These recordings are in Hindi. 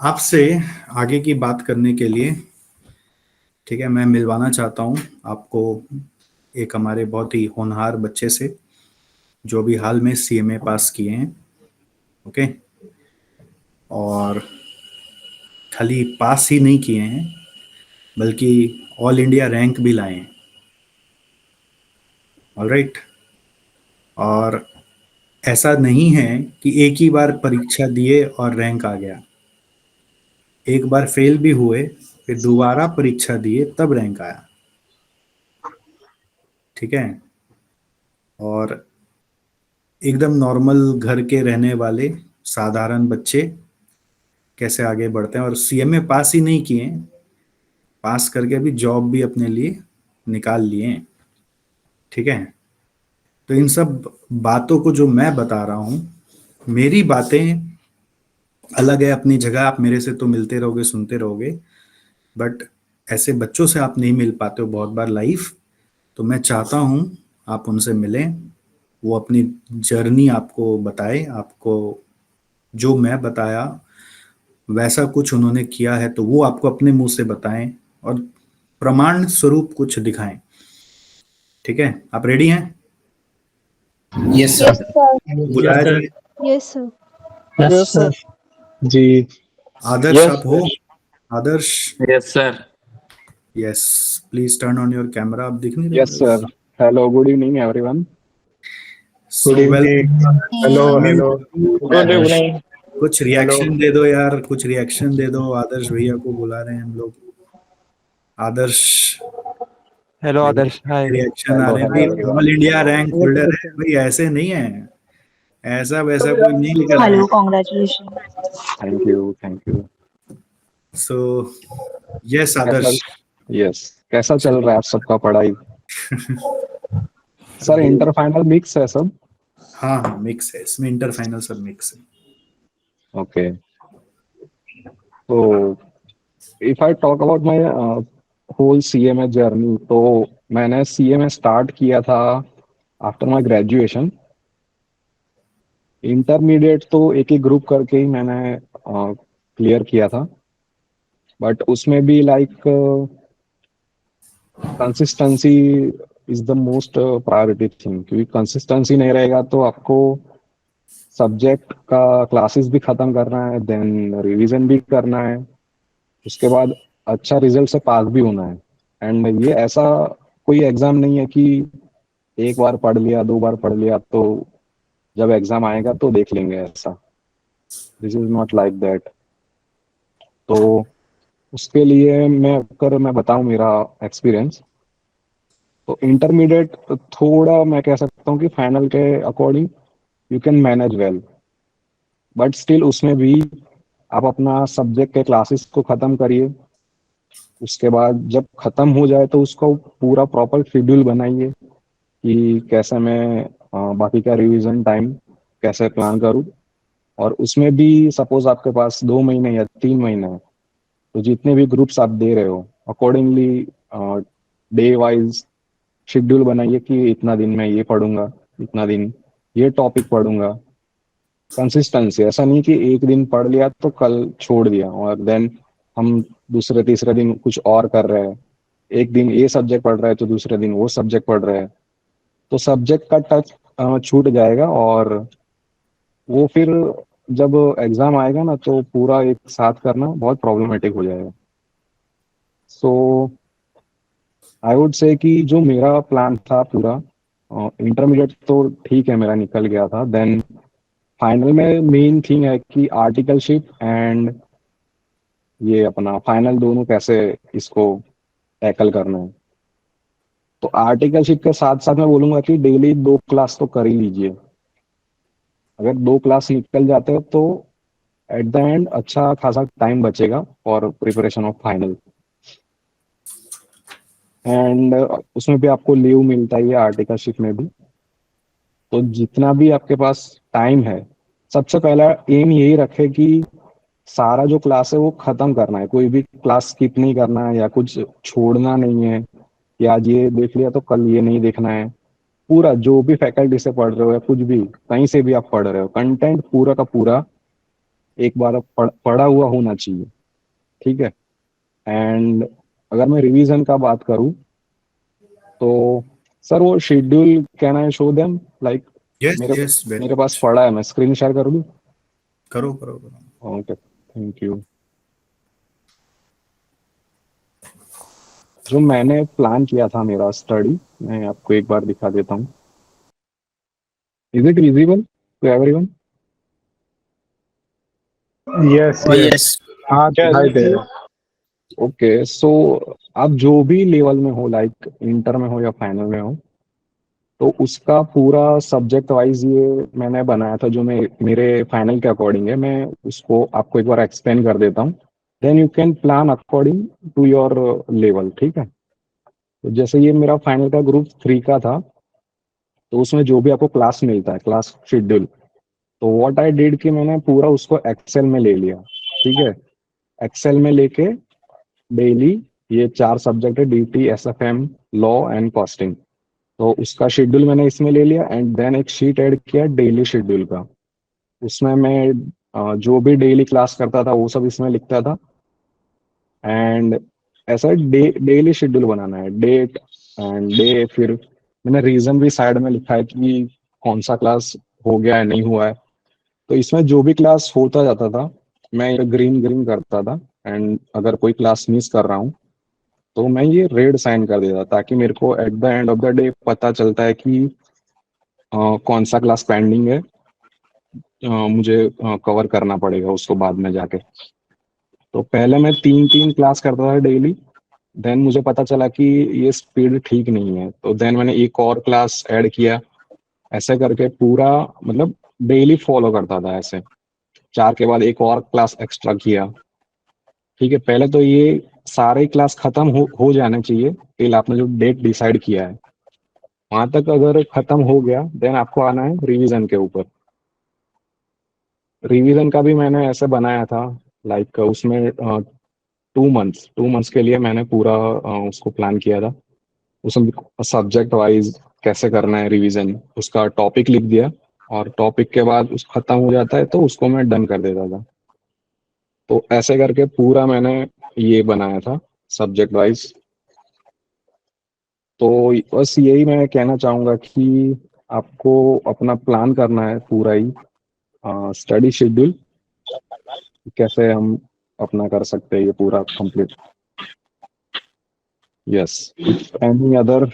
आपसे आगे की बात करने के लिए, ठीक है, मैं मिलवाना चाहता हूँ आपको एक हमारे बहुत ही होनहार बच्चे से, जो भी हाल में सीएमए पास किए हैं। ओके। और खाली पास ही नहीं किए हैं, बल्कि ऑल इंडिया रैंक भी लाए हैं। ऑलराइट। और ऐसा नहीं है कि एक ही बार परीक्षा दिए और रैंक आ गया। एक बार फेल भी हुए, फिर दोबारा परीक्षा दिए तब रैंक आया। ठीक है। और एकदम नॉर्मल घर के रहने वाले साधारण बच्चे कैसे आगे बढ़ते हैं, और सीएमए पास ही नहीं किए, पास करके भी जॉब भी अपने लिए निकाल लिए हैं। ठीक है। तो इन सब बातों को जो मैं बता रहा हूँ, मेरी बातें अलग है अपनी जगह। आप मेरे से तो मिलते रहोगे, सुनते रहोगे, बट ऐसे बच्चों से आप नहीं मिल पाते हो बहुत बार लाइफ। तो मैं चाहता हूँ आप उनसे मिलें, वो अपनी जर्नी आपको बताए। आपको जो मैं बताया वैसा कुछ उन्होंने किया है तो वो आपको अपने मुंह से बताएं, और प्रमाण स्वरूप कुछ दिखाएं। ठीक है, आप रेडी हैं? Yes Yes, sir. sir. Yes बुलाया सर। जाए। Yes, sir. Yes sir. जी। आदर्श यस आप हो? Adarsh. Yes sir. Yes. Please turn on your camera. आप दिख नहीं रहे yes sir. Hello, good evening everyone. So good evening. Welcome. Hello hello. Good Adarsh, evening. कुछ हेलो। रिएक्शन दे दो यार, कुछ रिएक्शन दे दो। आदर्श भैया को बुला रहे हैं हम लोग। आदर्श, हेलो आदर्श, हाय। रिएक्शन आ हेलो रहे हैं हेलो भाई। Everyone. All India hello. Rank holder है भाई, ऐसे नहीं है। ऐसा वैसा कोई नहीं लिख रहा है। Hello, congratulations. Thank you thank you. So yes कैसा? आदर्श। यस, कैसा चल रहा है आप सबका पढ़ाई? सर अभी इंटर फाइनल मिक्स है सब? हाँ हाँ, मिक्स है इसमें, इंटर फाइनल सब मिक्स है। ओके। तो if I talk about my whole CMA journey, तो मैंने सीएमए स्टार्ट किया था आफ्टर माय ग्रेजुएशन। इंटरमीडिएट तो एक ही ग्रुप करके ही मैंने क्लियर किया था, बट उसमें भी like consistency is the most priority thing, क्योंकि कंसिस्टेंसी नहीं रहेगा तो आपको सब्जेक्ट का क्लासेस भी खत्म करना है, देन रिवीजन भी करना है, उसके बाद अच्छा रिजल्ट से पास भी होना है। एंड ये ऐसा कोई एग्जाम नहीं है कि एक बार पढ़ लिया, दो बार पढ़ लिया तो जब एग्जाम आएगा तो देख लेंगे, ऐसा this is not like that. तो उसके लिए मैं बताऊं मेरा एक्सपीरियंस, तो इंटरमीडिएट थोड़ा मैं कह सकता हूँ कि फाइनल के according you can manage well, but still उसमें भी आप अपना सब्जेक्ट के क्लासेस को खत्म करिए। उसके बाद जब खत्म हो जाए तो उसको पूरा प्रॉपर शेड्यूल बनाइए कि कैसे मैं बाकी का रिवीजन टाइम कैसे प्लान करूँ। और उसमें भी सपोज आपके पास 2 महीने या 3 महीने हैं, तो जितने भी ग्रुप्स आप दे रहे हो अकॉर्डिंगली डे वाइज शेड्यूल बनाइए कि इतना दिन मैं ये पढ़ूंगा, इतना दिन ये टॉपिक पढ़ूंगा। कंसिस्टेंसी, ऐसा नहीं कि एक दिन पढ़ लिया तो कल छोड़ दिया और देन हम दूसरे तीसरे दिन कुछ और कर रहे हैं। एक दिन ये सब्जेक्ट पढ़ रहे हैं तो दूसरे दिन वो सब्जेक्ट पढ़ रहे हैं, तो सब्जेक्ट का टच छूट जाएगा, और वो फिर जब एग्जाम आएगा ना तो पूरा एक साथ करना बहुत प्रॉब्लमेटिक हो जाएगा। सो आई वुड से कि जो मेरा प्लान था पूरा, इंटरमीडिएट तो ठीक है मेरा निकल गया था, देन फाइनल में मेन थिंग है कि आर्टिकलशिप एंड ये अपना फाइनल दोनों कैसे इसको टैकल करना है। तो आर्टिकलशिप के साथ साथ मैं बोलूंगा कि डेली 2 क्लास तो कर ही लीजिए। अगर 2 क्लास निकल जाते हो तो एट द एंड अच्छा खासा टाइम बचेगा for preparation of final. And उसमें भी आपको लीव मिलता ही है आर्टिकलशिप में भी। तो जितना भी आपके पास टाइम है, सबसे पहला एम यही रखे कि सारा जो क्लास है वो खत्म करना है, कोई भी क्लास स्किप नहीं करना है या कुछ छोड़ना नहीं है कि आज ये देख लिया तो कल ये नहीं देखना है। पूरा जो भी फैकल्टी से पढ़ रहे हो या कुछ भी कहीं से भी आप पढ़ रहे हो, कंटेंट पूरा का पूरा एक बार पढ़ा हुआ होना चाहिए, ठीक है। एंड अगर मैं रिवीजन का बात करूँ तो सर वो schedule can I show them, like yes मेरे यस, वेरी मेरे पास मच। पड़ा है, मैं स्क्रीन शेयर कर दूँ? करो करो करो। Okay, thank you. जो मैंने प्लान किया था मेरा स्टडी, मैं आपको एक बार दिखा देता हूँ। Is it visible to everyone? Yes, Oh, yes. yes. हाँ, दिखाई दे रहा है। ओके, सो आप जो भी लेवल में हो, लाइक इंटर में हो या फाइनल में हो, तो उसका पूरा सब्जेक्ट वाइज ये मैंने बनाया था, जो मैं मेरे फाइनल के अकॉर्डिंग है। मैं उसको आपको एक बार एक्सप्लेन कर देता हूँ, then you can plan according to your level, ठीक है। तो जैसे ये मेरा फाइनल का ग्रुप 3 का था, तो उसमें जो भी आपको क्लास मिलता है, क्लास शेड्यूल, तो व्हाट आई डिड कि मैंने पूरा उसको एक्सेल में ले लिया, ठीक है। एक्सेल में लेके डेली ये 4 सब्जेक्ट है, DT, SFM, law and costing, तो उसका शेड्यूल मैंने इसमें ले लिया। एंड देन एक शीट ऐड किया डेली शेड्यूल का, उसमें मैं जो भी डेली क्लास करता था वो सब इसमें लिखता था। एंड ऐसा डेली शेड्यूल बनाना है, डेट एंड डे, फिर मैंने रीजन भी साइड में लिखा है कि कौन सा क्लास हो गया है, नहीं हुआ है। तो इसमें जो भी क्लास होता जाता था मैं ग्रीन ग्रीन करता था, एंड अगर कोई क्लास मिस कर रहा हूँ तो मैं ये रेड साइन कर देता, ताकि मेरे को at the end of the day पता चलता है कि कौन सा क्लास पेंडिंग है, मुझे कवर करना पड़ेगा उसको बाद में जाके। तो पहले मैं 3 3 क्लास करता था डेली, देन मुझे पता चला कि ये स्पीड ठीक नहीं है, तो देन मैंने एक और क्लास ऐड किया। ऐसे करके पूरा मतलब डेली फॉलो करता था ऐसे। 4 के बाद एक और क्लास एक्स्ट्रा किया, ठीक है। पहले तो ये सारे क्लास खत्म हो जाने चाहिए टिल आपने जो डेट डिसाइड किया है, वहां तक अगर खत्म हो गया देन आपको आना है रिवीजन के ऊपर। रिवीजन का भी मैंने ऐसे बनाया था, लाइक उसमें 2 मंथ्स के लिए मैंने पूरा उसको प्लान किया था। उसमें सब्जेक्ट वाइज कैसे करना है रिवीजन, उसका टॉपिक लिख दिया, और टॉपिक के बाद उस खत्म हो जाता है तो उसको मैं डन कर देता था। तो ऐसे करके पूरा मैंने ये बनाया था सब्जेक्ट वाइज। तो बस यही मैं कहना चाहूंगा कि आपको अपना प्लान करना है पूरा ही स्टडी शेड्यूल, कैसे हम अपना कर सकते हैं ये पूरा complete. Yes, any other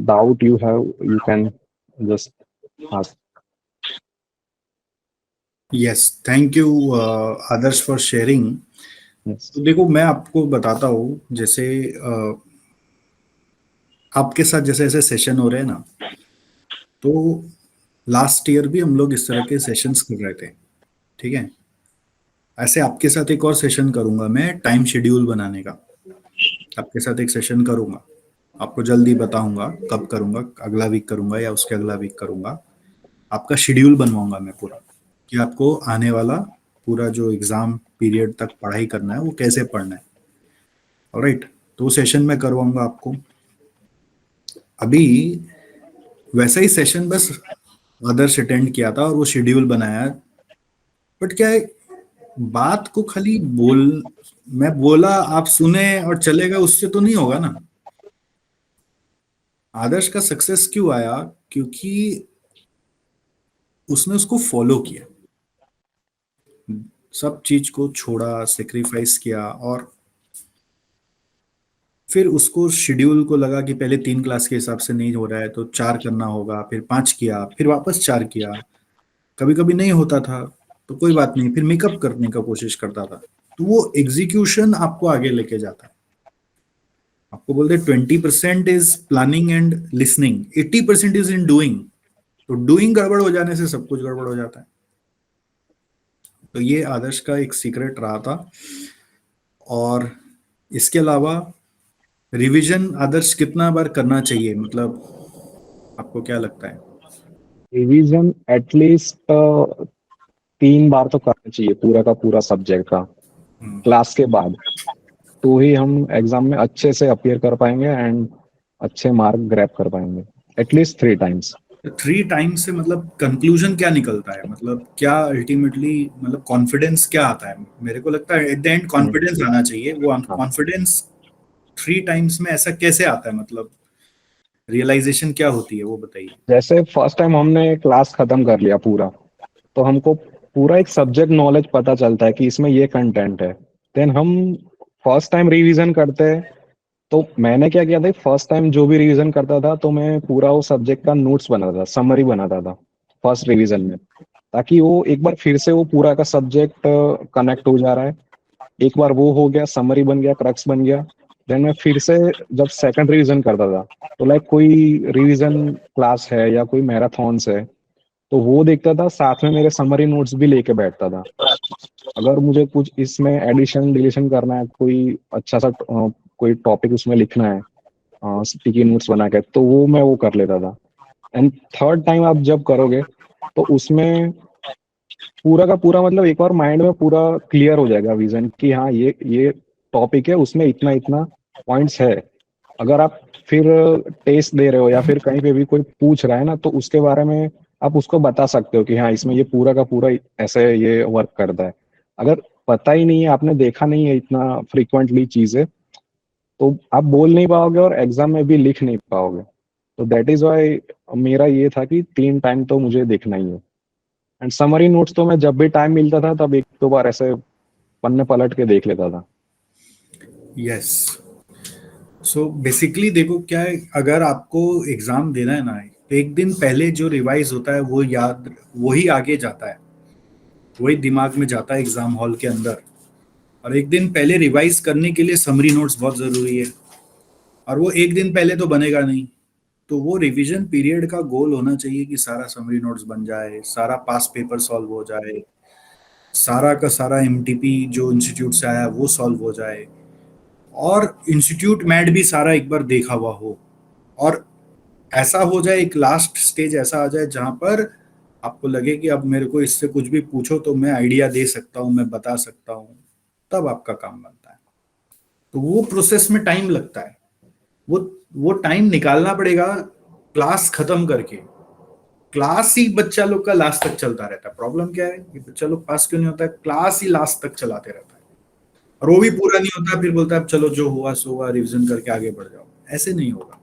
doubt you have, you can just ask. Yes, thank you Adarsh for sharing. Yes तो देखो, मैं आपको बताता हूँ, जैसे आपके साथ जैसे ऐसे सेशन हो रहे हैं ना, तो लास्ट ईयर भी हम लोग इस तरह के सेशंस कर रहे थे, ठीक है। ऐसे आपके साथ एक और सेशन करूंगा मैं, टाइम शेड्यूल बनाने का। आपके साथ एक सेशन करूंगा, आपको जल्दी बताऊंगा कब करूंगा, अगला वीक करूंगा या उसके अगला वीक करूंगा। आपका शेड्यूल बनवाऊंगा मैं पूरा, कि आपको आने वाला पूरा जो एग्जाम पीरियड तक पढ़ाई करना है वो कैसे पढ़ना है। ऑलराइट, तो वो सेशन में करवाऊंगा आपको। अभी वैसा ही सेशन बस आदर्श अटेंड किया था और वो शेड्यूल बनाया। बट क्या है, बात को खाली मैं बोला आप सुने और चले गए, उससे तो नहीं होगा ना। आदर्श का सक्सेस क्यों आया? क्योंकि उसने उसको फॉलो किया, सब चीज को छोड़ा, सेक्रीफाइस किया, और फिर उसको शेड्यूल को लगा कि पहले 3 क्लास के हिसाब से नहीं हो रहा है तो 4 करना होगा, फिर 5 किया, फिर वापस 4 किया। कभी कभी नहीं होता था तो कोई बात नहीं, फिर मेकअप करने का कोशिश करता था। तो वो एग्जीक्यूशन आपको आगे लेके जाता है। आपको बोलते 20% is planning and listening, 80% is in doing. तो डूइंग गड़बड़ हो जाने से सब कुछ गड़बड़ हो जाता है। तो ये आदर्श का एक सीक्रेट रहा था। और इसके अलावा रिवीजन आदर्श कितना बार करना चाहिए, मतलब आपको क्या लगता है? रिवीजन एटलीस्ट 3 बार तो करना चाहिए पूरा का पूरा सब्जेक्ट का, हम्म, क्लास के बाद। तो ही हम एग्जाम में अच्छे से अपीयर कर पाएंगे एंड अच्छे मार्क ग्रैब कर पाएंगे, एटलीस्ट 3 टाइम्स। 3 टाइम से मतलब कंक्लूजन क्या निकलता है, मतलब क्या अल्टीमेटली, मतलब कॉन्फिडेंस क्या आता है? मेरे को लगता है एट द एंड कॉन्फिडेंस आना चाहिए। वो हाँ, कॉन्फिडेंस 3 टाइम्स में ऐसा कैसे आता है, मतलब रियलाइजेशन क्या होती है वो बताइए। जैसे फर्स्ट टाइम हमने क्लास खत्म कर लिया पूरा, तो हमको पूरा एक सब्जेक्ट नॉलेज पता चलता है कि इसमें ये कंटेंट है। देन हम फर्स्ट टाइम रिवीजन करते हैं। तो मैंने क्या किया था, फर्स्ट टाइम जो भी रिवीजन करता था तो मैं पूरा वो सब्जेक्ट का नोट्स बनाता था, समरी बनाता था फर्स्ट रिवीजन में, ताकि वो एक बार फिर से वो पूरा का सब्जेक्ट कनेक्ट हो जा रहा है। एक बार वो हो गया, समरी बन गया, क्रक्स बन गया। देन मैं फिर से जब सेकंड रिवीजन करता था, तो लाइक कोई रिवीजन क्लास है या कोई मैराथॉन्स है, तो वो देखता था, साथ में मेरे समरी नोट्स भी लेके बैठता था। अगर मुझे कुछ इसमें एडिशन डिलीशन करना है, कोई अच्छा सा कोई टॉपिक उसमें लिखना है स्टिकी नोट्स बना के, तो वो मैं वो कर लेता था। एंड थर्ड टाइम आप जब करोगे, तो उसमें पूरा का पूरा मतलब एक बार माइंड में पूरा क्लियर हो जाएगा विजन कि हाँ ये टॉपिक है, उसमें इतना इतना पॉइंट्स है। अगर आप फिर टेस्ट दे रहे हो या फिर कहीं पे भी कोई पूछ रहा है ना, तो उसके बारे में आप उसको बता सकते हो कि हाँ इसमें ये पूरा का पूरा ऐसे ये वर्क करता है। अगर पता ही नहीं है, आपने देखा नहीं है इतना फ्रिक्वेंटली चीजें, तो आप बोल नहीं पाओगे और एग्जाम में भी लिख नहीं पाओगे। तो दैट इज वाई मेरा ये था कि 3 टाइम तो मुझे देखना ही है। एंड समरी नोट्स तो मैं जब भी टाइम मिलता था तब एक दो बार ऐसे पन्ने पलट के देख लेता था। यस। सो बेसिकली देखो क्या है, अगर आपको एग्जाम देना है ना, तो एक दिन पहले जो रिवाइज होता है वो याद, वही आगे जाता है, वही दिमाग में जाता है एग्जाम हॉल के अंदर। और एक दिन पहले रिवाइज करने के लिए समरी नोट्स बहुत जरूरी है, और वो एक दिन पहले तो बनेगा नहीं। तो वो रिवीजन पीरियड का गोल होना चाहिए कि सारा समरी नोट्स बन जाए, सारा पास पेपर सॉल्व हो जाए, सारा का सारा एमटीपी जो इंस्टीट्यूट से आया वो सॉल्व हो जाए, और इंस्टीट्यूट मैट भी सारा एक बार देखा हुआ हो। और ऐसा हो जाए, एक लास्ट स्टेज ऐसा आ जाए जहां पर आपको लगे कि अब मेरे को इससे कुछ भी पूछो तो मैं आइडिया दे सकता हूँ, मैं बता सकता हूँ, तब आपका काम बनता है। तो वो प्रोसेस में टाइम लगता है। वो वो टाइम निकालना पड़ेगा क्लास खत्म करके। क्लास ही बच्चा लोग का लास्ट तक चलता रहता है। प्रॉब्लम क्या है कि बच्चा लोग पास क्यों नहीं होता है, क्लास ही लास्ट तक चलाते रहता है, और वो भी पूरा नहीं होता, फिर बोलता है अब चलो जो हुआ सो हुआ, रिविजन करके आगे बढ़ जाओ। ऐसे नहीं होगा।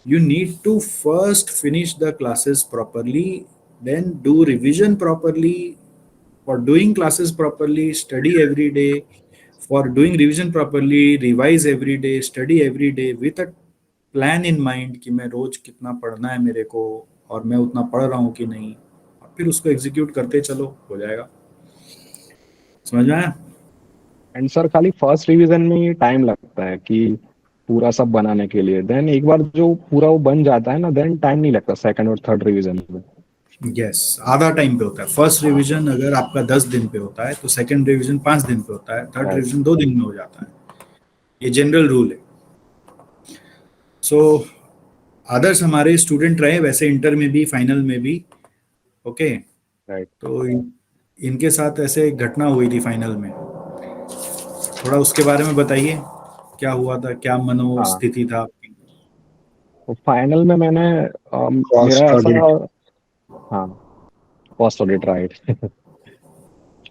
You need to first finish the classes properly, then do revision properly. For doing classes properly, study every day. For doing revision properly, revise every day, study every day with a plan in mind कि मैं रोज कितना पढ़ना है मेरे को, और मैं उतना पढ़ रहा हूँ कि नहीं, और फिर उसको एग्जीक्यूट करते चलो, हो जाएगा। समझ में आया? एंड सर खाली फर्स्ट रिवीजन में ही टाइम लगता है कि पूरा सब बनाने के लिए। देन एक बार जो पूरा वो बन जाता है ना, देन टाइम नहीं लगता सेकंड और थर्ड रिवीजन में। यस, आधा टाइम पे होता है। फर्स्ट रिवीजन अगर आपका 10 दिन पे होता है तो सेकंड रिवीजन 5 दिन पे होता है, थर्ड राइट। रिवीजन 2 दिन में हो जाता है। ये जनरल रूल है। सो आदर्श हमारे स्टूडेंट रहे वैसे, इंटर में भी फाइनल में भी। ओके। राइट। तो इनके साथ ऐसे एक घटना हुई थी फाइनल में, थोड़ा उसके बारे में बताइए, क्या हुआ था, क्या हाँ, मनोस्थिति था आपकी? तो फाइनल में मैंने मेरा Cost ऐसा, audit. हाँ, फर्स्ट ऑडिट राइट।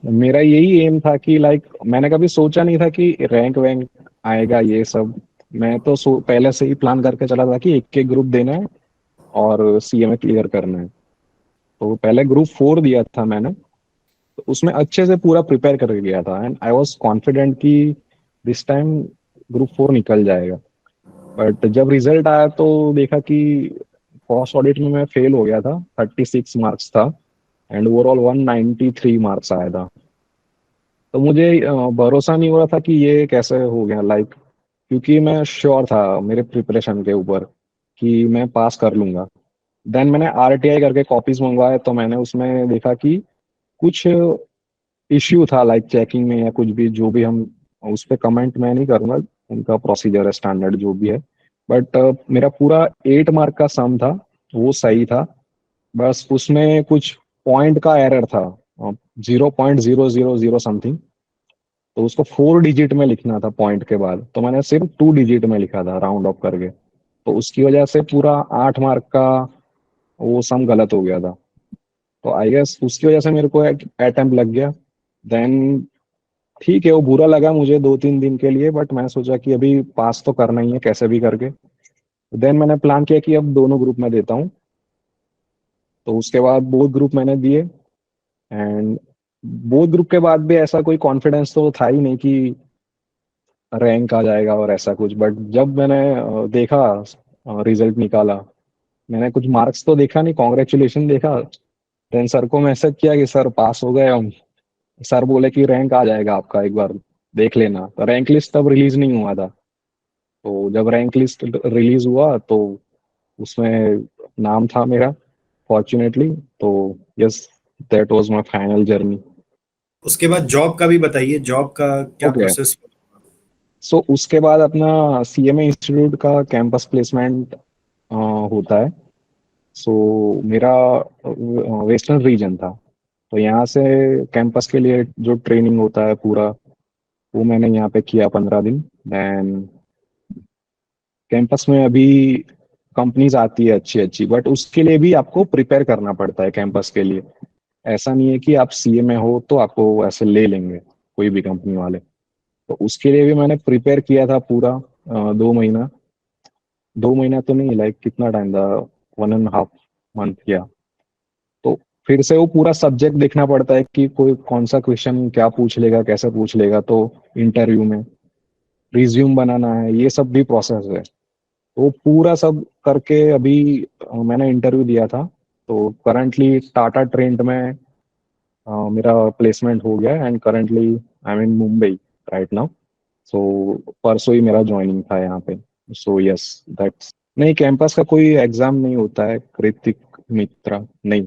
मेरा यही एम था कि लाइक मैंने कभी सोचा नहीं था कि रैंक वैंक आएगा ये सब। मैं तो पहले से ही प्लान करके चला था कि एक एक ग्रुप देना है और सीएमए क्लियर करना है। तो पहले ग्रुप 4 दिया था मैंने, तो उसमें अच्छे से पूरा प्रिपेयर करके गया था एंड आई वाज कॉन्फिडेंट कि दिस टाइम ग्रुप 4 निकल जाएगा। बट जब रिजल्ट आया तो देखा कि फर्स्ट ऑडिट में मैं फेल हो गया था, 36 मार्क्स था एंड ओवरऑल 193 मार्क्स आया था। तो मुझे भरोसा नहीं हो रहा था कि ये कैसे हो गया, लाइक क्योंकि मैं श्योर था मेरे प्रिपरेशन के ऊपर कि मैं पास कर लूंगा। देन मैंने आरटीआई करके कॉपीज मंगवाए, तो मैंने उसमें देखा कि कुछ इश्यू था लाइक चेकिंग में या कुछ भी, जो भी हम उस पर कमेंट मैं नहीं करूंगा, उनका प्रोसीजर है स्टैंडर्ड जो भी है। बट मेरा पूरा 8 मार्क का सम था, वो सही था। बस उसमें कुछ पॉइंट का एरर था, 0.000 समथिंग। तो उसको 4 डिजिट में लिखना था पॉइंट के बाद, तो मैंने सिर्फ 2 डिजिट में लिखा था राउंड ऑफ करके। तो उसकी वजह से पूरा 8 मार्क का वो सम गलत हो गया था। तो आई गेस उसकी वजह से मेरे को अटेम्प्ट लग गया। देन ठीक है, वो बुरा लगा मुझे 2-3 दिन के लिए, बट मैं सोचा कि अभी पास तो करना ही है कैसे भी करके। देन मैंने प्लान किया कि अब दोनों ग्रुप में देता हूँ। तो उसके बाद बोथ ग्रुप मैंने दिए। एंड बोथ ग्रुप के बाद भी ऐसा कोई कॉन्फिडेंस तो था ही नहीं कि रैंक आ जाएगा और ऐसा कुछ। बट जब मैंने देखा, रिजल्ट निकाला, मैंने कुछ मार्क्स तो देखा नहीं, कॉन्ग्रेचुलेशन देखा। देन सर को मैसेज किया कि सर पास हो गए हम। सर बोले कि रैंक आ जाएगा आपका, एक बार देख लेना। तो रैंक लिस्ट तब रिलीज नहीं हुआ था। तो जब रैंक लिस्ट रिलीज हुआ तो उसमें नाम था मेरा, फॉर्चुनेटली। तो yes, that was my final journey. उसके बाद जॉब का भी बताइए, जॉब का क्या ओके, प्रोसेस? सो उसके बाद अपना सीएमए इंस्टीट्यूट का कैंपस प्लेसमेंट होता है। सो मेरा वेस्टर्न रीजन था, तो यहाँ से कैंपस के लिए जो ट्रेनिंग होता है पूरा, वो मैंने यहाँ पे किया 15 दिन। देन कैंपस में अभी कंपनीज आती है अच्छी अच्छी, बट उसके लिए भी आपको प्रिपेयर करना पड़ता है कैंपस के लिए। ऐसा नहीं है कि आप सीए में हो तो आपको ऐसे ले लेंगे कोई भी कंपनी वाले। तो उसके लिए भी मैंने प्रिपेयर किया था पूरा 2 महीना। 2 महीना तो नहीं, लाइक कितना टाइम था, 1.5 मंथ किया। तो फिर से वो पूरा सब्जेक्ट देखना पड़ता है कि कोई कौन सा क्वेश्चन क्या पूछ लेगा, कैसे पूछ लेगा। तो इंटरव्यू में रिज्यूम बनाना है, ये सब भी प्रोसेस है। तो पूरा सब करके अभी मैंने इंटरव्यू दिया था। तो करंटली टाटा ट्रेंट में मेरा प्लेसमेंट हो गया। And currently I am in Mumbai right now. So परसों ही मेरा ज्वाइनिंग था यहाँ पे। So yes, that's. नहीं, कैंपस का कोई एग्जाम नहीं होता है कृतिक मित्रा, नहीं।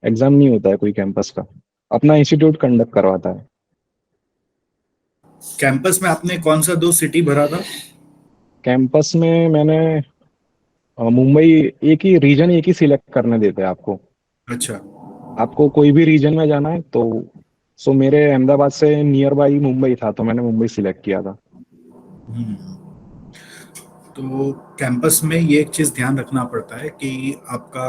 एग्जाम नहीं होता है कोई कैंपस का, अपना इंस्टीट्यूट कंडक्ट करवाता है। कैंपस में आपने कौन सा 2 सिटी भरा था? कैंपस में मैंने मुंबई, एक ही रीजन एक ही सिलेक्ट करने देते हैं आपको। अच्छा। आपको कोई भी रीजन में जाना है तो। सो मेरे अहमदाबाद से नियर बाई मुंबई था, तो मैंने मुंबई सिलेक्ट किया था। हम्म। तो कैंपस में ये एक चीज ध्यान रखना पड़ता है कि आपका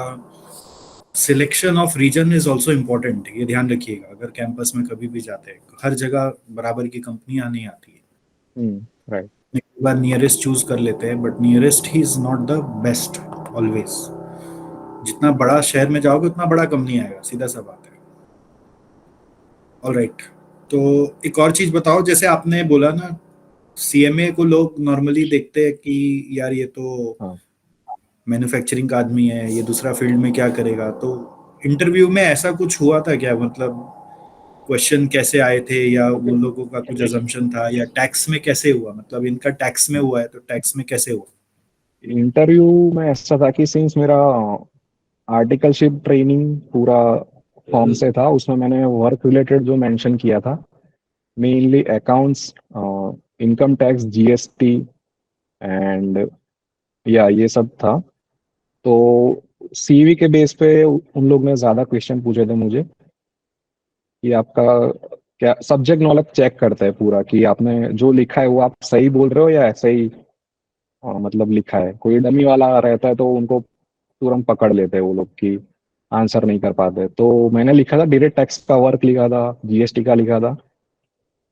selection of region is also important. ये ध्यान रखिएगा, अगर कैंपस में कभी भी जाते हैं, हर जगह बराबर की कंपनियां नहीं आती है। राइट। एक बार नियरेस्ट चूज कर लेते हैं, but nearest he is not the best always. जितना बड़ा शहर में जाओगे उतना बड़ा कंपनी आएगा, सीधा सा बात है। All right. तो एक और चीज बताओ, जैसे आपने बोला ना, सीएमए को लोग नॉर्मली देखते हैं कि यार ये तो हाँ, मैन्युफैक्चरिंग का आदमी है, ये दूसरा फील्ड में क्या करेगा। तो इंटरव्यू में ऐसा कुछ हुआ था क्या? मतलब क्वेश्चन कैसे आए थे, या उन लोगों का कुछ अजम्पशन था, या टैक्स में कैसे हुआ? मतलब इनका टैक्स में हुआ है तो टैक्स में कैसे हुआ? इंटरव्यू में ऐसा था कि सिंस मेरा आर्टिकलशिप ट्रेनिंग पूरा फॉर्म से था, उसमें मैंने वर्क रिलेटेड जो मेंशन किया था, mainly accounts, income tax, GST and या ये सब था। तो सीवी के बेस पे उन लोग ने ज्यादा क्वेश्चन पूछे थे मुझे कि आपका क्या सब्जेक्ट नॉलेज चेक करता है पूरा, कि आपने जो लिखा है वो आप सही बोल रहे हो या ऐसे ही मतलब लिखा है। कोई डमी वाला रहता है तो उनको तुरंत पकड़ लेते हैं वो लोग कि आंसर नहीं कर पाते। तो मैंने लिखा था, डायरेक्ट टैक्स का वर्क लिखा था, जीएसटी का लिखा था।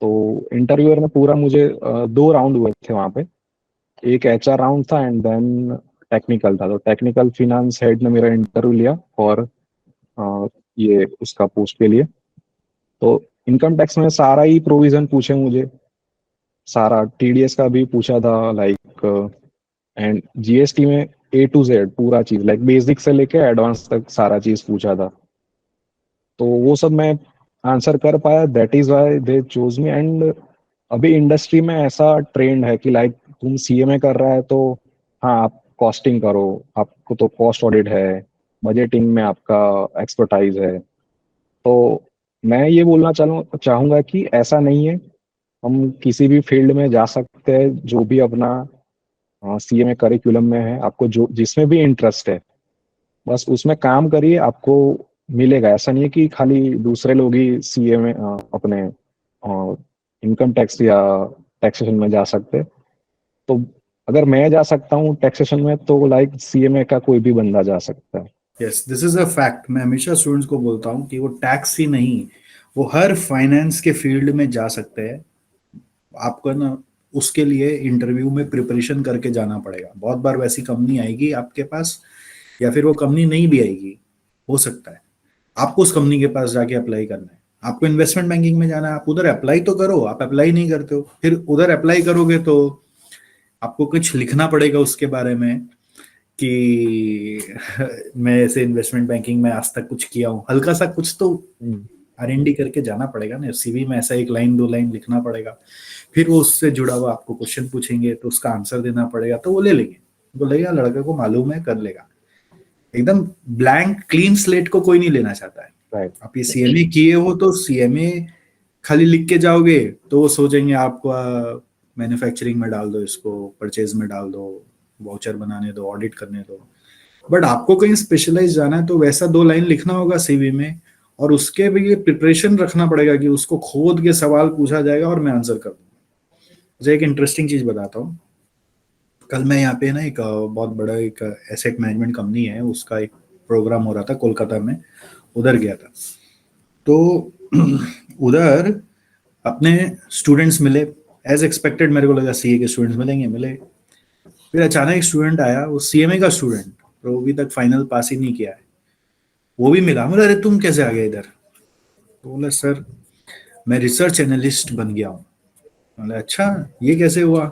तो इंटरव्यूअर ने पूरा मुझे 2 राउंड हुए थे वहाँ पे। एक एचआर राउंड था एंड देन टेक्निकल था। तो टेक्निकल फिनांस हेड ने मेरा इंटरव्यू लिया और ये उसका पोस्ट के लिए। तो इनकम टैक्स में सारा ही प्रोविजन पूछे मुझे, सारा टीडीएस का भी पूछा था लाइक। एंड जीएसटी में A to Z पूरा चीज, लाइक बेसिक से लेके एडवांस तक सारा चीज पूछा था। तो वो सब मैं आंसर कर पाया, that is why they chose me. And अभी इंडस्ट्री में ऐसा ट्रेंड है कि लाइक तुम सीएमए कर रहा है तो हाँ आप कॉस्टिंग करो, आपको तो कॉस्ट ऑडिट है, बजटिंग में आपका एक्सपर्टाइज है। तो मैं ये बोलना चाहूंगा कि ऐसा नहीं है। हम किसी भी फील्ड में जा सकते हैं, जो भी अपना सीएमए करिकुलम में है, आपको जो जिसमें भी इंटरेस्ट है बस उसमें काम करिए, आपको मिलेगा। ऐसा नहीं है कि खाली दूसरे लोग ही सीएमए अपने इनकम टैक्स या टैक्सेशन में जा सकते। तो अगर मैं जा सकता हूँ टैक्सेशन में, तो लाइक सीएमए का कोई भी बंदा जा सकता है। Yes, this is a fact. मैं हमेशा स्टूडेंट्स को बोलता हूँ कि वो टैक्स ही नहीं, वो हर फाइनेंस के फील्ड में जा सकते हैं। आपको ना उसके लिए इंटरव्यू में प्रिपरेशन करके जाना पड़ेगा। बहुत बार वैसी कंपनी आएगी आपके पास, या फिर वो कंपनी नहीं भी आएगी, हो सकता है आपको उस कंपनी के पास जाके अप्लाई करना है। आपको इन्वेस्टमेंट बैंकिंग में जाना है, आप उधर अप्लाई तो करो, आप अप्लाई नहीं करते हो, फिर उधर अप्लाई करोगे तो आपको कुछ लिखना पड़ेगा उसके बारे में कि मैं ऐसे इन्वेस्टमेंट बैंकिंग में आज तक कुछ किया हूँ, हल्का सा कुछ तो R&D करके जाना पड़ेगा ना। सीवी में ऐसा एक लाइन 2 लाइन लिखना पड़ेगा, फिर वो उससे जुड़ा हुआ आपको क्वेश्चन पूछेंगे तो उसका आंसर देना पड़ेगा, तो वो ले लेंगे, बोलेगा लड़के को मालूम है, कर लेगा। एकदम ब्लैंक क्लीन स्लेट को कोई नहीं लेना चाहता है। राइट। आप ये CMA किए हो तो CMA खाली लिख के जाओगे तो वो सोचेंगे आपको मैन्युफैक्चरिंग में डाल दो, इसको परचेज में डाल दो, वाउचर बनाने दो, ऑडिट करने दो। बट आपको कहीं स्पेशलाइज जाना है तो वैसा 2 लाइन लिखना होगा CV में, और उसके भी प्रिपरेशन रखना पड़ेगा कि उसको खोद के सवाल पूछा जाएगा और मैं आंसर कर दूंगा। मुझे एक इंटरेस्टिंग चीज बताता हूँ। कल मैं यहाँ पे ना एक बहुत बड़ा एक एसेट मैनेजमेंट कंपनी है, उसका एक प्रोग्राम हो रहा था कोलकाता में, उधर गया था। तो उधर अपने स्टूडेंट्स मिले, एज एक्सपेक्टेड मेरे को लगा CA के स्टूडेंट्स मिलेंगे, मिले। फिर अचानक एक स्टूडेंट आया, वो CMA का स्टूडेंट, तो अभी तक फाइनल पास ही नहीं किया है, वो भी मिला। बोला अरे तुम कैसे आ गए इधर? तो बोला सर मैं रिसर्च एनालिस्ट बन गया हूँ। बोला अच्छा, ये कैसे हुआ?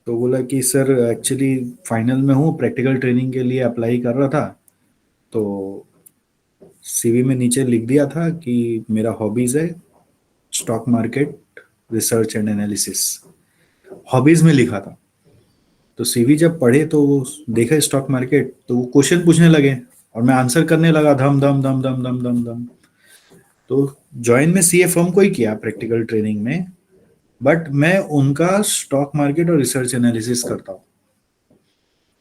तो बोला कि सर एक्चुअली फाइनल में हूँ, प्रैक्टिकल ट्रेनिंग के लिए अप्लाई कर रहा था, तो CV में नीचे लिख दिया था कि मेरा हॉबीज है stock market research and analysis, hobbies में लिखा था। तो CV जब पढ़े तो वो देखा स्टॉक मार्केट, तो वो क्वेश्चन पूछने लगे और मैं आंसर करने लगा धम धम धम धम धम धम धम। तो ज्वाइन में CA फर्म को ही किया प्रैक्टिकल ट्रेनिंग में, बट मैं उनका स्टॉक मार्केट और रिसर्च एनालिसिस करता हूँ।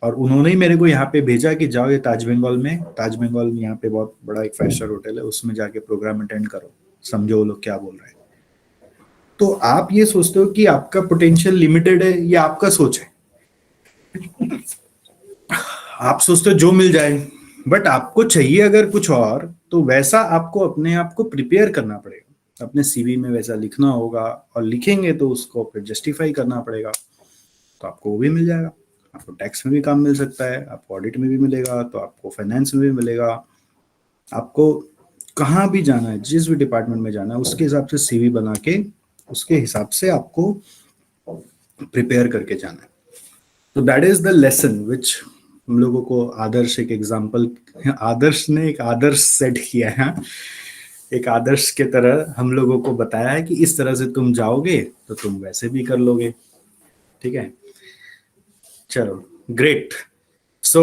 और उन्होंने ही मेरे को यहाँ पे भेजा कि जाओ ये ताज बंगाल में, ताज बंगाल में यहाँ पे बहुत बड़ा एक 5 स्टार होटल है, उसमें जाके प्रोग्राम अटेंड करो, समझो वो लोग क्या बोल रहे हैं। तो आप ये सोचते हो कि आपका पोटेंशियल लिमिटेड है, ये आपका सोच है। आप सोचते हो जो मिल जाए, बट आपको चाहिए अगर कुछ और, तो वैसा आपको अपने आप को प्रिपेयर करना पड़ेगा। अपने CV में वैसा लिखना होगा, और लिखेंगे तो उसको फिर जस्टिफाई करना पड़ेगा, तो आपको वो भी मिल जाएगा। आपको टैक्स में भी काम मिल सकता है, आपको ऑडिट में भी मिलेगा, तो आपको फाइनेंस में भी मिलेगा। आपको कहाँ भी जाना है, जिस भी डिपार्टमेंट में जाना है, उसके हिसाब से CV बना के उसके हिसाब से आपको प्रिपेयर करके जाना है। तो that is the lesson which हम लोगों को आदर्श एक एग्जाम्पल, आदर्श ने एक आदर्श सेट किया है, एक आदर्श के तरह हम लोगों को बताया है कि इस तरह से तुम जाओगे तो तुम वैसे भी कर लोगे। ठीक है, चलो great. So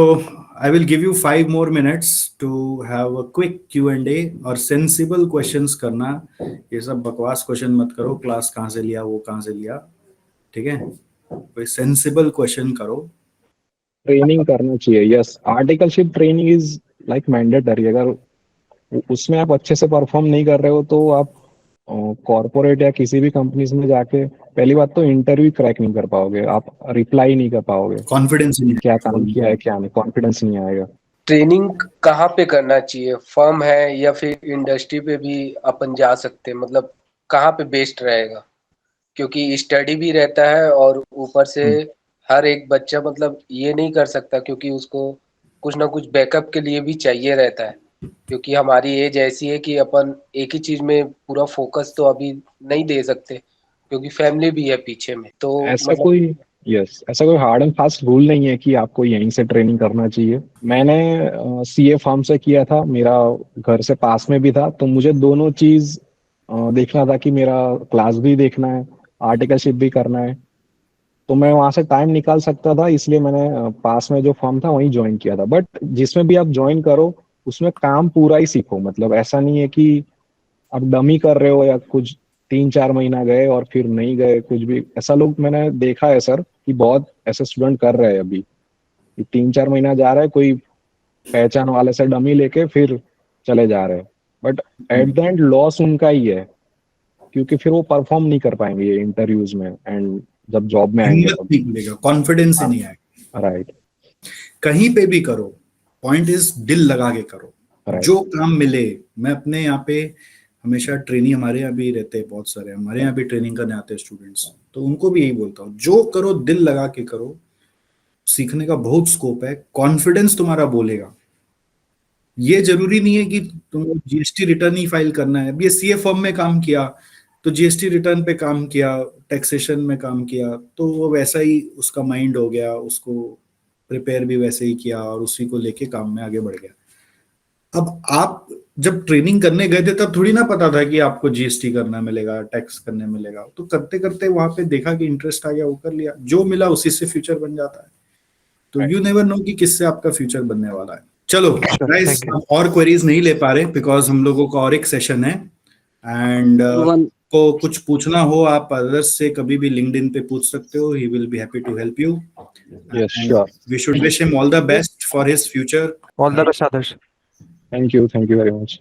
I will give you 5 more minutes to have a quick Q&A, और सेंसिबल क्वेश्चंस करना, ये सब बकवास क्वेश्चन मत करो, क्लास कहाँ से लिया, वो कहाँ से लिया, ठीक है? कोई सेंसिबल क्वेश्चन करो। ट्रेनिंग करना चाहिए। Yes, articleship training is like mandatory. अगर उसमें आप अच्छे से परफॉर्म नहीं कर रहे हो तो आप कॉर्पोरेट या किसी भी कंपनीज में जाके पहली बात तो इंटरव्यू क्रैक नहीं कर पाओगे, आप रिप्लाई नहीं कर पाओगे, कॉन्फिडेंस नहीं क्या काम किया है क्या नहीं, कॉन्फिडेंस नहीं आएगा। ट्रेनिंग कहाँ पे करना चाहिए? फर्म है या फिर इंडस्ट्री पे भी अपन जा सकते हैं? मतलब कहाँ पे बेस्ट रहेगा? क्योंकि स्टडी भी रहता है और ऊपर से हर एक बच्चा मतलब ये नहीं कर सकता, क्योंकि उसको कुछ ना कुछ बैकअप के लिए भी चाहिए रहता है। क्योंकि हमारी एज ऐसी है कि अपन एक ही चीज में पूरा फोकस तो अभी नहीं दे सकते, क्योंकि फैमिली भी है पीछे में। तो ऐसा मतलब कोई ऐसा कोई हार्ड एंड फास्ट रूल नहीं है कि आपको यहीं से ट्रेनिंग करना चाहिए। मैंने CA फॉर्म से किया था, मेरा घर से पास में भी था, तो मुझे दोनों चीज देखना था कि मेरा क्लास भी देखना है, आर्टिकलशिप भी करना है, तो मैं वहां से टाइम निकाल सकता था, इसलिए मैंने पास में जो फॉर्म था वहीं ज्वाइन किया था। बट जिसमें भी आप ज्वाइन करो उसमें काम पूरा ही सीखो। मतलब ऐसा नहीं है कि आप डमी कर रहे हो या कुछ 3-4 महीना गए और फिर नहीं गए कुछ भी। ऐसा लोग मैंने देखा है सर कि बहुत ऐसे स्टूडेंट कर रहे हैं अभी कि 3-4 महीना जा रहा है, कोई पहचान वाले से डमी लेके फिर चले जा रहे हैं, but at the end loss उनका ही है, क्योंकि फिर वो परफॉर्म नहीं कर पाएंगे ये इंटरव्यूज में एंड जब जॉब में आएंगे हिम्मत नहीं मिलेगा, कॉन्फिडेंस ही नहीं आएगा। राइट। कहीं पे भी करो, पॉइंट इज दिल लगा के करो, Right. जो काम मिले। मैं अपने यहाँ पे हमेशा ट्रेनिंग, हमारे यहाँ भी रहते हैं बहुत सारे, हमारे यहाँ भी ट्रेनिंग करने आते हैं स्टूडेंट्स, तो उनको भी यही बोलता हूँ, जो करो दिल लगा के करो, सीखने का बहुत स्कोप है, कॉन्फिडेंस तुम्हारा बोलेगा। ये जरूरी नहीं है कि तुम जीएसटी रिटर्न ही फाइल करना है। अब ये सीए फॉर्म में काम किया तो जीएसटी रिटर्न पे काम किया, टैक्सेशन में काम किया, तो वो वैसा ही उसका माइंड हो गया, उसको प्रिपेयर भी वैसे ही किया और उसी को लेके काम में आगे बढ़ गया। अब आप जब ट्रेनिंग करने गए थे तब थोड़ी ना पता था कि आपको जीएसटी करना मिलेगा, टैक्स करने मिलेगा, तो करते करते वहां पे देखा कि इंटरेस्ट आ गया, वो कर लिया, जो मिला उसी से फ्यूचर बन जाता है। तो यू नेवर नो कि किससे आपका फ्यूचर बनने वाला है। चलो गाइस, thank you. और क्वेरीज नहीं ले पा रहे बिकॉज हम लोगों का और एक सेशन है, एंड को कुछ पूछना हो आप अदर्स से कभी भी लिंक्डइन पे पूछ सकते हो, he will be happy to help you. Yes, sure. We should wish him all the best for his future. All the best, Adarsh. Thank you very much.